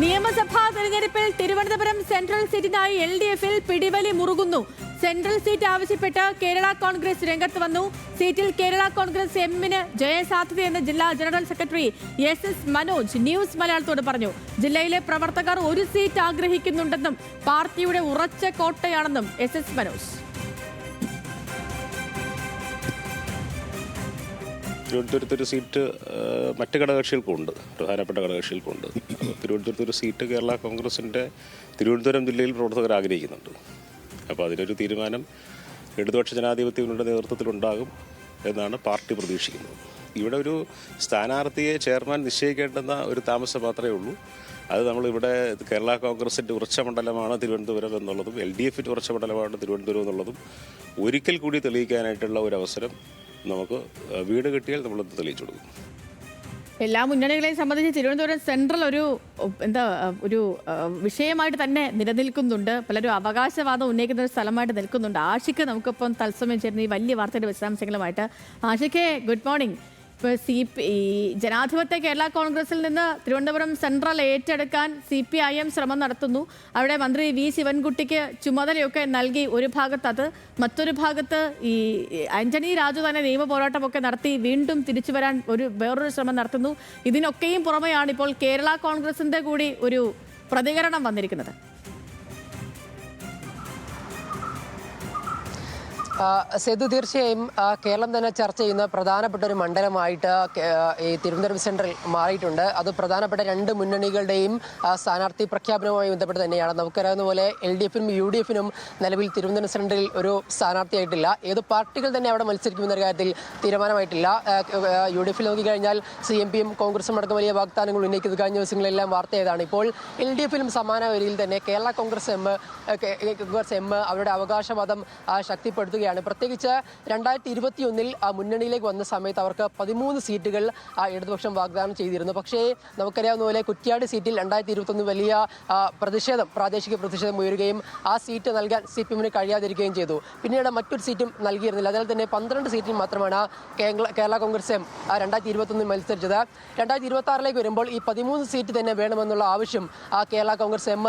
നിയമസഭാ തെരഞ്ഞെടുപ്പിൽ Thiruvananthapuram central സീറ്റിനായി LDF-ൽ പിടിവലി മുറുകുന്നു. Central seat ആവശ്യപ്പെട്ട് കേരള കോൺഗ്രസ് രംഗത്ത് വന്നു. സീറ്റിൽ കേരള കോൺഗ്രസ് എമ്മിന് ജയസാധ്യതയെന്ന് ജില്ലാ general secretary SS Manoj news മലയാളത്തോട് പറഞ്ഞു. ജില്ലയിലെ പ്രവർത്തകർ ഒരു സീറ്റ് ആഗ്രഹിക്കുന്നുണ്ടെന്നും പാർട്ടിയുടെ ഉറച്ച കോട്ടയാണെന്നും SS മനോജ്. തിരുവനന്തപുരത്തൊരു സീറ്റ് മറ്റ് ഘടകകക്ഷികൾക്കുണ്ട്, പ്രധാനപ്പെട്ട ഘടകകക്ഷികൾക്കുണ്ട്. തിരുവനന്തപുരത്തൊരു സീറ്റ് കേരള കോൺഗ്രസിൻ്റെ തിരുവനന്തപുരം ജില്ലയിൽ പ്രവർത്തകർ ആഗ്രഹിക്കുന്നുണ്ട്. അപ്പോൾ അതിനൊരു തീരുമാനം ഇടതുപക്ഷ ജനാധിപത്യങ്ങളുടെ നേതൃത്വത്തിലുണ്ടാകും എന്നാണ് പാർട്ടി പ്രതീക്ഷിക്കുന്നത്. ഇവിടെ ഒരു സ്ഥാനാർത്ഥിയെ ചെയർമാൻ നിശ്ചയിക്കേണ്ടുന്ന ഒരു താമസം മാത്രമേ ഉള്ളൂ. അത് നമ്മളിവിടെ കേരള കോൺഗ്രസിൻ്റെ ഉറച്ച മണ്ഡലമാണ് തിരുവനന്തപുരം എന്നുള്ളതും LDF-ൻ്റെ ഉറച്ച മണ്ഡലമാണ് തിരുവനന്തപുരം എന്നുള്ളതും ഒരിക്കൽ കൂടി തെളിയിക്കാനായിട്ടുള്ള ഒരു അവസരം നമുക്ക് വീട് കിട്ടിയാൽ നമ്മളത് തെളിയിച്ചു കൊടുക്കും. എല്ലാ മുന്നണികളെയും സംബന്ധിച്ച് തിരുവനന്തപുരം സെൻട്രൽ ഒരു വിഷയമായിട്ട് തന്നെ നിലനിൽക്കുന്നുണ്ട്. പലരും അവകാശവാദം ഉന്നയിക്കുന്ന ഒരു സ്ഥലമായിട്ട് നിൽക്കുന്നുണ്ട്. ആഷിക്ക് നമുക്കിപ്പം തത്സമയം ചേരുന്ന ഈ വലിയ വാർത്തയുടെ വിശദാംശങ്ങളുമായിട്ട്. Ashik, good morning. ഇപ്പോൾ ജനാധിപത്യ കേരള കോൺഗ്രസിൽ നിന്ന് തിരുവനന്തപുരം സെൻട്രൽ ഏറ്റെടുക്കാൻ CPIM ശ്രമം നടത്തുന്നു. അവിടെ മന്ത്രി V ശിവൻകുട്ടിക്ക് ചുമതലയൊക്കെ നൽകി. ഒരു ഭാഗത്ത് അത്, മറ്റൊരു ഭാഗത്ത് ഈ ആന്റണി രാജു തന്നെ നിയമ പോരാട്ടമൊക്കെ നടത്തി വീണ്ടും തിരിച്ചു വരാൻ വേറൊരു ശ്രമം നടത്തുന്നു. ഇതിനൊക്കെയും പുറമെയാണ് ഇപ്പോൾ കേരള കോൺഗ്രസിന്റെ കൂടി ഒരു പ്രതികരണം വന്നിരിക്കുന്നത്. സേതു, തീർച്ചയായും കേരളം തന്നെ ചർച്ച ചെയ്യുന്ന പ്രധാനപ്പെട്ട ഒരു മണ്ഡലമായിട്ട് ഈ തിരുവനന്തപുരം സെൻട്രൽ മാറിയിട്ടുണ്ട്. അത് പ്രധാനപ്പെട്ട രണ്ട് മുന്നണികളുടെയും സ്ഥാനാർത്ഥി പ്രഖ്യാപനവുമായി ബന്ധപ്പെട്ട് തന്നെയാണ്. നമുക്കറിയാവുന്ന പോലെ LDF-നും UDF-നും നിലവിൽ തിരുവനന്തപുരം സെൻട്രലിൽ ഒരു സ്ഥാനാർത്ഥിയായിട്ടില്ല. ഏത് പാർട്ടികൾ തന്നെ അവിടെ മത്സരിക്കുമെന്ന കാര്യത്തിൽ തീരുമാനമായിട്ടില്ല. UDF-ൽ നോക്കിക്കഴിഞ്ഞാൽ CMPയും കോൺഗ്രസും അടക്കം വലിയ വാഗ്ദാനങ്ങൾ ഉന്നയിക്കുന്നത് കഴിഞ്ഞ ദിവസങ്ങളെല്ലാം വാർത്തയായതാണ്. ഇപ്പോൾ LDF-ലും സമാന വരിയിൽ തന്നെ കേരള കോൺഗ്രസ് എം അവരുടെ അവകാശവാദം ശക്തിപ്പെടുത്തുക. പ്രത്യേകിച്ച് 2021-ൽ മുന്നണിയിലേക്ക് വന്ന സമയത്ത് അവർക്ക് 13 സീറ്റുകൾ ഇടതുപക്ഷം വാഗ്ദാനം ചെയ്തിരുന്നു. പക്ഷേ നമുക്കറിയാവുന്ന പോലെ കുറ്റ്യാടി സീറ്റിൽ 2021 വലിയ പ്രാദേശിക പ്രതിഷേധം ഉയരുകയും ആ സീറ്റ് നൽകാൻ CPM-ന് കഴിയാതിരിക്കുകയും ചെയ്തു. പിന്നീട് മറ്റൊരു സീറ്റും നൽകിയിരുന്നില്ല. അതിനാൽ തന്നെ 12 സീറ്റിൽ മാത്രമാണ് കേരള കോൺഗ്രസ് എം 2021 മത്സരിച്ചത്. 2026-ലേക്ക് വരുമ്പോൾ ഈ 13 സീറ്റ് തന്നെ വേണമെന്നുള്ള ആവശ്യം കേരള കോൺഗ്രസ് എം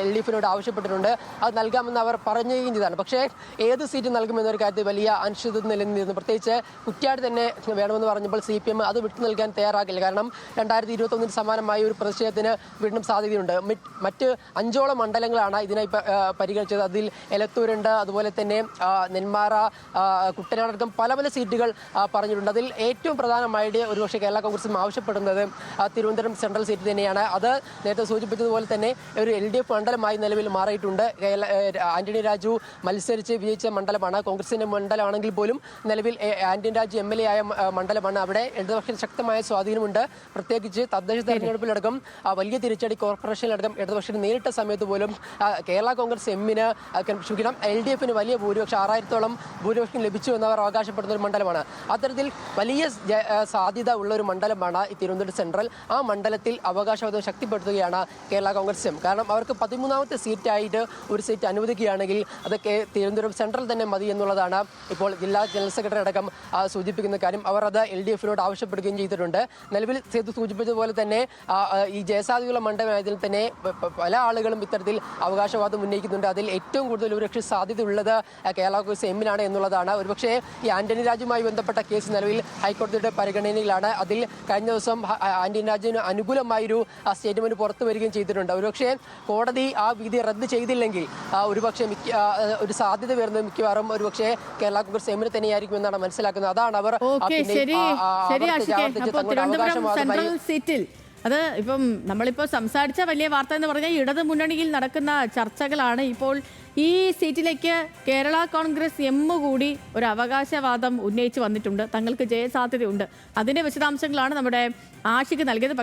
LDF-നോട് ആവശ്യപ്പെട്ടിട്ടുണ്ട്. അത് നൽകാമെന്ന് അവർ പറയുകയും ചെയ്തതാണ്. പക്ഷേ ഏത് സീറ്റ് നൽകുമെന്നൊരു കാര്യത്തിൽ വലിയ അനിശ്ചിതത്വം നിലനിന്നിരുന്നു. പ്രത്യേകിച്ച് കുറ്റ്യാടി തന്നെ വേണമെന്ന് പറഞ്ഞപ്പോൾ CPM അത് വിട്ടു നൽകാൻ തയ്യാറാകില്ല. കാരണം 2021-ന് സമാനമായ ഒരു പ്രതിഷേധത്തിന് വീണ്ടും സാധ്യതയുണ്ട്. മറ്റ് 5ഓളം മണ്ഡലങ്ങളാണ് ഇതിനായി പരിഗണിച്ചത്. അതിൽ എലത്തൂരുണ്ട്, അതുപോലെ തന്നെ നെന്മാറ, കുട്ടനാടക്കം പല സീറ്റുകൾ പറഞ്ഞിട്ടുണ്ട്. അതിൽ ഏറ്റവും പ്രധാനമായിട്ട് ഒരുപക്ഷെ കേരള കോൺഗ്രസും ആവശ്യപ്പെടുന്നത് തിരുവനന്തപുരം സെൻട്രൽ സീറ്റ് തന്നെയാണ്. അത് നേരത്തെ സൂചിപ്പിച്ചതുപോലെ തന്നെ ഒരു LDF മണ്ഡലമായി നിലവിൽ മാറിയിട്ടുണ്ട്. ആന്റണി രാജു മത്സരിച്ച് വിജയിച്ച മണ്ഡലമാണ്. കോൺഗ്രസിന്റെ മണ്ഡലമാണെങ്കിൽ പോലും നിലവിൽ ആന്റണി രാജു MLA ആയ മണ്ഡലമാണ്. അവിടെ ഇടതുപക്ഷത്തിന് ശക്തമായ സ്വാധീനമുണ്ട്. പ്രത്യേകിച്ച് തദ്ദേശ തെരഞ്ഞെടുപ്പിലടക്കം വലിയ തിരിച്ചടി കോർപ്പറേഷനിലടക്കം ഇടതുപക്ഷത്തിന് നേരിട്ട സമയത്ത് പോലും കേരള കോൺഗ്രസ് എമ്മിന് LDF-ന് വലിയ ഭൂരിപക്ഷം 6000-ഓളം ഭൂരിപക്ഷം ലഭിച്ചു എന്നവർ അവകാശപ്പെടുന്ന ഒരു മണ്ഡലമാണ്. അത്തരത്തിൽ വലിയ സാധ്യത ഉള്ള ഒരു മണ്ഡലമാണ് ഈ തിരുവനന്തപുരം സെൻട്രൽ. ആ മണ്ഡലത്തിൽ അവകാശവാദം ശക്തിപ്പെടുത്തുകയാണ് കേരള കോൺഗ്രസ് എം. കാരണം അവർക്ക് 13ാമത്തെ സീറ്റായിട്ട് ഒരു സീറ്റ് അനുവദിക്കുകയാണെങ്കിൽ അതൊക്കെ തിരുവനന്തപുരം സെൻട്രൽ തന്നെ മതി എന്നുള്ളതാണ് ഇപ്പോൾ ജില്ലാ ജനറൽ സെക്രട്ടറി അടക്കം സൂചിപ്പിക്കുന്ന കാര്യം. അവർ അത് LDF-നോട് ആവശ്യപ്പെടുകയും ചെയ്തിട്ടുണ്ട്. നിലവിൽ സൂചിപ്പിച്ചതുപോലെ തന്നെ ഈ ജയസാധ്യതയുള്ള മണ്ഡലമായതിൽ തന്നെ പല ആളുകളും ഇത്തരത്തിൽ അവകാശവാദം ഉന്നയിക്കുന്നുണ്ട്. അതിൽ ഏറ്റവും കൂടുതൽ ഒരുപക്ഷെ സാധ്യതയുള്ളത് കേരള കോൺഗ്രസ് എമ്മിനാണ് എന്നുള്ളതാണ്. ഒരുപക്ഷെ ഈ ആന്റണി രാജുമായി ബന്ധപ്പെട്ട കേസ് നിലവിൽ ഹൈക്കോടതിയുടെ പരിഗണനയിലാണ്. അതിൽ കഴിഞ്ഞ ദിവസം ആന്റണി രാജുവിന് അനുകൂലമായൊരു സ്റ്റേറ്റ്മെന്റ് പുറത്തു വരികയും ചെയ്തിട്ടുണ്ട്. ഒരുപക്ഷെ കോടതി ആ വിധി റദ്ദ് ചെയ്തില്ലെങ്കിൽ ഒരുപക്ഷെ ഒരു സാധ്യത വരുന്നത് മിക്കവാറും ഒരുപക്ഷെ കേരള കോൺഗ്രസ് എമ്മിന് തന്നെയായിരിക്കും എന്നാണ് മനസ്സിലാക്കുന്നത്. അതാണ് അവർ സീറ്റിൽ അത് ഇപ്പം നമ്മളിപ്പോൾ സംസാരിച്ച വലിയ വാർത്ത എന്ന് പറഞ്ഞാൽ ഇടത് മുന്നണിയിൽ നടക്കുന്ന ചർച്ചകളാണ്. ഇപ്പോൾ ഈ സീറ്റിലേക്ക് കേരള കോൺഗ്രസ് എം കൂടി ഒരു അവകാശവാദം ഉന്നയിച്ച് വന്നിട്ടുണ്ട്. തങ്ങൾക്ക് ജയസാധ്യതയുണ്ട്. അതിൻ്റെ വിശദാംശങ്ങളാണ് നമ്മുടെ ആഷിക്ക് നൽകിയത്.